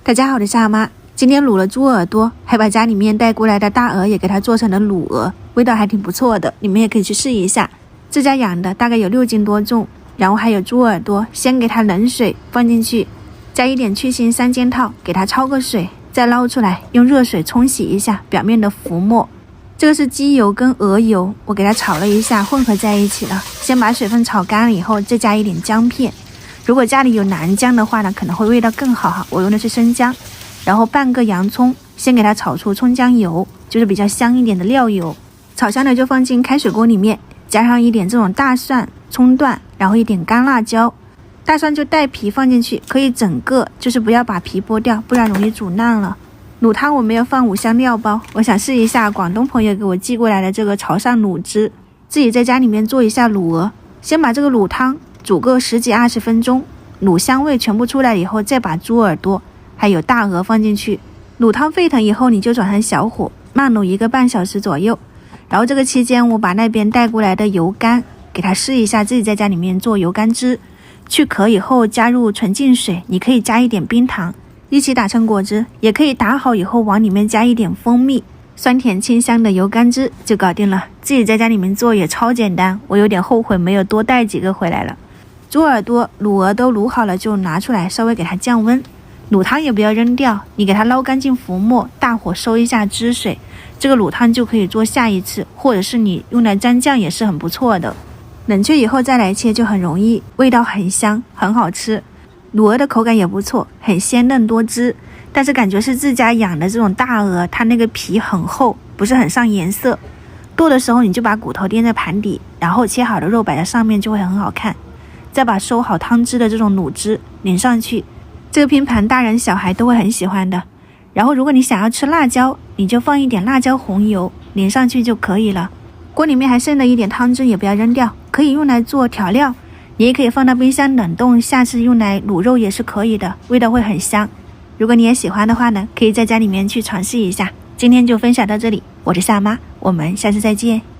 大家好，我是阿妈。今天卤了猪耳朵，还把家里面带过来的大鹅也给它做成了卤鹅，味道还挺不错的，你们也可以去试一下。自家养的大概有6斤多重，然后还有猪耳朵，先给它冷水放进去，加一点去腥3件套，给它焯个水，再捞出来，用热水冲洗一下表面的浮沫。这个是鸡油跟鹅油，我给它炒了一下，混合在一起了。先把水分炒干了以后，再加一点姜片。如果家里有南姜的话呢，可能会味道更好哈。我用的是生姜，然后半个洋葱，先给它炒出葱姜油，就是比较香一点的料油。炒香了就放进开水锅里面，加上一点这种大蒜、葱段，然后一点干辣椒。大蒜就带皮放进去，可以整个，就是不要把皮剥掉，不然容易煮烂了。卤汤我没有放5香料包，我想试一下广东朋友给我寄过来的这个潮汕卤汁，自己在家里面做一下卤鹅。先把这个卤汤煮个10几20分钟，卤香味全部出来以后，再把猪耳朵还有大鹅放进去。卤汤沸腾以后，你就转成小火，慢卤1个半小时左右。然后这个期间，我把那边带过来的油干给它试一下，自己在家里面做油干汁。去壳以后加入纯净水，你可以加一点冰糖，一起打成果汁，也可以打好以后往里面加一点蜂蜜，酸甜清香的油干汁就搞定了。自己在家里面做也超简单，我有点后悔没有多带几个回来了。猪耳朵、卤鹅都卤好了，就拿出来稍微给它降温。卤汤也不要扔掉，你给它捞干净浮沫，大火收一下汁水，这个卤汤就可以做下一次，或者是你用来蘸酱也是很不错的。冷却以后再来切就很容易，味道很香，很好吃。卤鹅的口感也不错，很鲜嫩多汁，但是感觉是自家养的这种大鹅，它那个皮很厚，不是很上颜色。剁的时候你就把骨头垫在盘底，然后切好的肉摆在上面就会很好看。再把收好汤汁的这种卤汁淋上去，这个拼盘大人小孩都会很喜欢的。然后如果你想要吃辣椒，你就放一点辣椒红油淋上去就可以了。锅里面还剩了一点汤汁也不要扔掉，可以用来做调料，你也可以放到冰箱冷冻，下次用来卤肉也是可以的，味道会很香。如果你也喜欢的话呢，可以在家里面去尝试一下。今天就分享到这里，我是夏妈，我们下次再见。